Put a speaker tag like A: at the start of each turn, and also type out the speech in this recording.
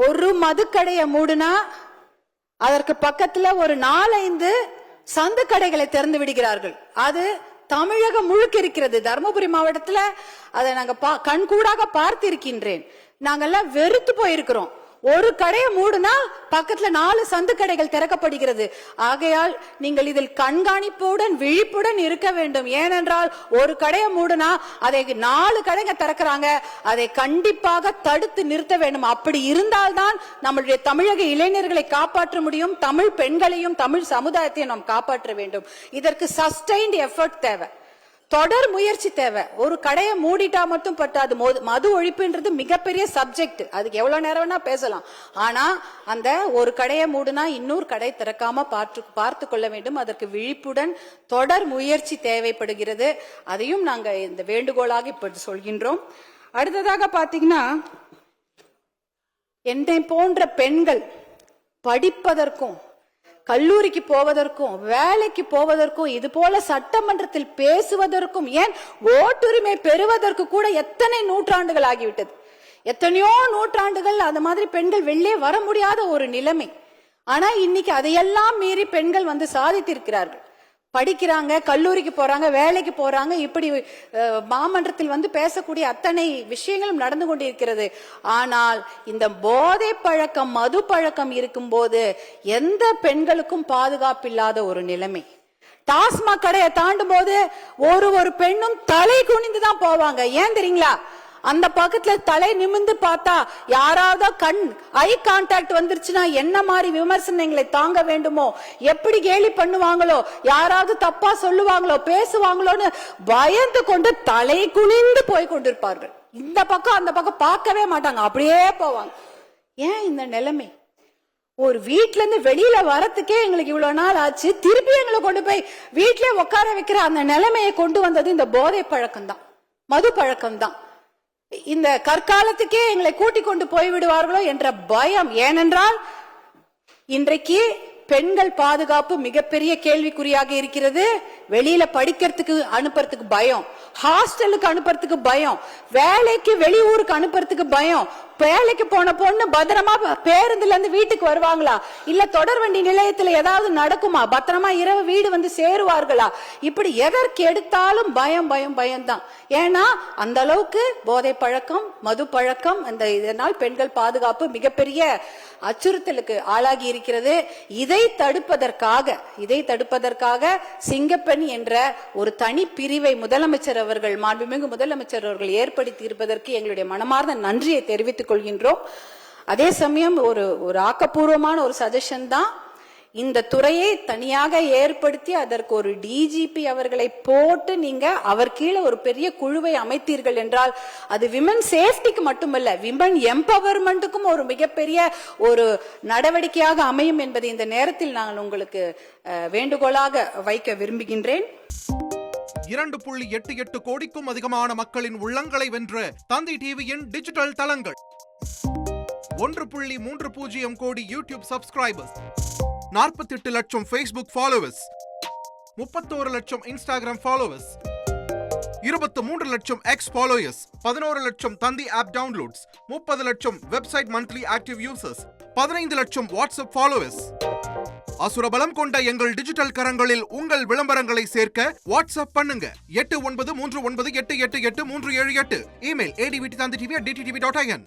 A: ஒரு மதுக்கடையை மூடுனா அதற்கு பக்கத்துல ஒரு 4-5 சந்து கடைகளை திறந்து விடுகிறார்கள். அது தமிழகம் முழுக்க இருக்கிறது. தருமபுரி மாவட்டத்துல அதை நாங்க கண்கூடாக பார்த்திருக்கின்றேன். நாங்கெல்லாம் வெறுத்து போயிருக்கிறோம். ஒரு கடையை மூடுனா பக்கத்துல 4 சந்து கடைகள் திறக்கப்படுகிறது. ஆகையால் நீங்கள் இதில் கண்காணிப்புடன் விழிப்புடன் இருக்க வேண்டும். ஏனென்றால் ஒரு கடையை மூடுனா அதை 4 கடைங்க திறக்கிறாங்க. அதை கண்டிப்பாக தடுத்து நிறுத்த வேண்டும். அப்படி இருந்தால்தான் நம்மளுடைய தமிழக இளைஞர்களை காப்பாற்ற முடியும். தமிழ் பெண்களையும் தமிழ் சமுதாயத்தையும் நாம் காப்பாற்ற வேண்டும். இதற்கு சஸ்டைன்ட் எஃபர்ட் தேவை, தொடர் முயற்சி தேவை. ஒரு கடையை மூடிட்டா மட்டும் பட்டாது. மது ஒழிப்புன்றது மிகப்பெரிய சப்ஜெக்ட். அதுக்கு எவ்வளவு நேரம் வேணா பேசலாம். ஆனா அந்த ஒரு கடையை மூடுனா இன்னொரு கடை திறக்காம பார்த்து கொள்ள வேண்டும். அதற்கு விழிப்புடன் தொடர் முயற்சி தேவைப்படுகிறது. அதையும் நாங்க இந்த வேண்டுகோளாக இப்ப சொல்கின்றோம். அடுத்ததாக பாத்தீங்கன்னா, என்னை போன்ற பெண்கள் படிப்பதற்கும் கல்லூரிக்கு போவதற்கும் வேலைக்கு போவதற்கும் இது போல சட்டமன்றத்தில் பேசுவதற்கும் ஏன் ஓட்டுரிமை பெறுவதற்கு கூட எத்தனை நூற்றாண்டுகள் ஆகிவிட்டது. எத்தனையோ நூற்றாண்டுகள் அந்த மாதிரி பெண்கள் வெளியே வர முடியாத ஒரு நிலைமை. ஆனா இன்னைக்கு அதையெல்லாம் மீறி பெண்கள் வந்து சாதித்திருக்கிறார்கள். படிக்கிறாங்க, கல்லூரிக்கு போறாங்க, வேலைக்கு போறாங்க. இப்படி மாமன்றத்தில் வந்து பேசக்கூடிய அத்தனை விஷயங்களும் நடந்து கொண்டிருக்கிறது. ஆனால் இந்த போதை பழக்கம், மது பழக்கம் இருக்கும்போது எந்த பெண்களுக்கும் பாதுகாப்பில்லாத ஒரு நிலைமை. டாஸ்மாக் கடையை தாண்டும் போது ஒரு பெண்ணும் தலை குனிந்துதான் போவாங்க. ஏன் தெரியுங்களா? அந்த பக்கத்துல தலை நிமிந்து பார்த்தா யாராவது ஐ கான்டாக்ட் வந்துருச்சுன்னா என்ன மாதிரி விமர்சனங்களை தாங்க வேண்டுமோ, எப்படி கேலி பண்ணுவாங்களோ, யாராவது தப்பா சொல்லுவாங்களோ, பேசுவாங்களோன்னு பயந்து கொண்டு தலை குனிந்து போய் கொண்டிருப்பார்கள். இந்த பக்கம் அந்த பக்கம் பார்க்கவே மாட்டாங்க, அப்படியே போவாங்க. ஏன் இந்த நிலைமை? ஒரு வீட்டுல இருந்து வெளியில வரத்துக்கே எங்களுக்கு இவ்வளவு நாள் ஆச்சு. திருப்பி எங்களை கொண்டு போய் வீட்டிலே உட்கார வைக்கிற அந்த நிலைமையை கொண்டு வந்தது இந்த போதை பழக்கம் தான், மது பழக்கம் தான். இந்த கற்காலத்துக்கே எங்களை கூட்டிக் கொண்டு போய்விடுவார்களோ என்ற பயம். ஏனென்றால் இன்றைக்கு பெண்கள் பாதுகாப்பு மிகப்பெரிய கேள்விக்குறியாக இருக்கிறது. வெளியில படிக்கிறதுக்கு அனுப்புறதுக்கு பயம், ஹாஸ்டலுக்கு அனுப்புறதுக்கு பயம், வேலைக்கு வெளியூருக்கு அனுப்புறதுக்கு பயம். வேலைக்கு போன பொண்ணு பத்திரமா பேருந்துல இருந்து வீட்டுக்கு வருவாங்களா, இல்ல தொடர்வண்டி நிலையத்துல ஏதாவது நடக்குமா, பத்திரமா இரவு வீடு வந்து சேருவார்களா, இப்படி எதற்கு எடுத்தாலும் பயம் பயம் பயம்தான். ஏன்னா அந்த அளவுக்கு போதை பழக்கம், மது பழக்கம், இதனால் பெண்கள் பாதுகாப்பு மிகப்பெரிய அச்சுறுத்தலுக்கு ஆளாகி இருக்கிறது. இதை தடுப்பதற்காக சிங்கப்பெண் என்ற ஒரு தனி பிரிவை முதலமைச்சர் அவர்கள், மாண்புமிகு முதலமைச்சர் அவர்கள் ஏற்படுத்தி இருப்பதற்கு எங்களுடைய மனமார்ந்த நன்றியை தெரிவித்துக் கொள்கின்றோம். அதே சமயம் ஒரு ஆக்கப்பூர்வமான ஒரு சஜஷன் தான், இந்த துறையை தனியாக ஏற்படுத்தி அதற்கு ஒரு டிஜிபி அவர்களை போட்டு நீங்க அவர் கீழே ஒரு பெரிய குழுவை அமைத்தீர்கள் என்றால் அது விமன் சேஃப்டிக்கு மட்டுமல்ல, விமன் எம்பவர்மெண்ட்டுக்கும் ஒரு மிகப்பெரிய ஒரு நடவடிக்கையாக அமையும் என்பதை இந்த நேரத்தில் நான் உங்களுக்கு வேண்டுகோளாக வைக்க விரும்புகின்றேன்.
B: 2.88 கோடிக்கும் அதிகமான மக்களின் உள்ளங்களை வென்ற தந்தி டிவியின் டிஜிட்டல் தளங்கள், 1.30 கோடி யூடியூப் சப்ஸ்கிரைபர்ஸ், 48 லட்சம் ஃபேஸ்புக் ஃபாலோவர்ஸ், 31 லட்சம் இன்ஸ்டாகிராம் ஃபாலோவர்ஸ், 23 லட்சம் எக்ஸ் ஃபாலோயர்ஸ், 11 லட்சம் தந்தி ஆப் டவுன்லோட்ஸ், 30 லட்சம் வெப்சைட் மந்த்லி ஆக்டிவ் யூசர்ஸ், 15 லட்சம் வாட்ஸ்அப் ஃபாலோவர்ஸ். அசுரபலம் கொண்ட எங்கள் டிஜிட்டல் கரங்களில் உங்கள் விளம்பரங்களை சேர்க்க வாட்ஸ்அப் பண்ணுங்க. 8939888838. Email advtv@dttv.in.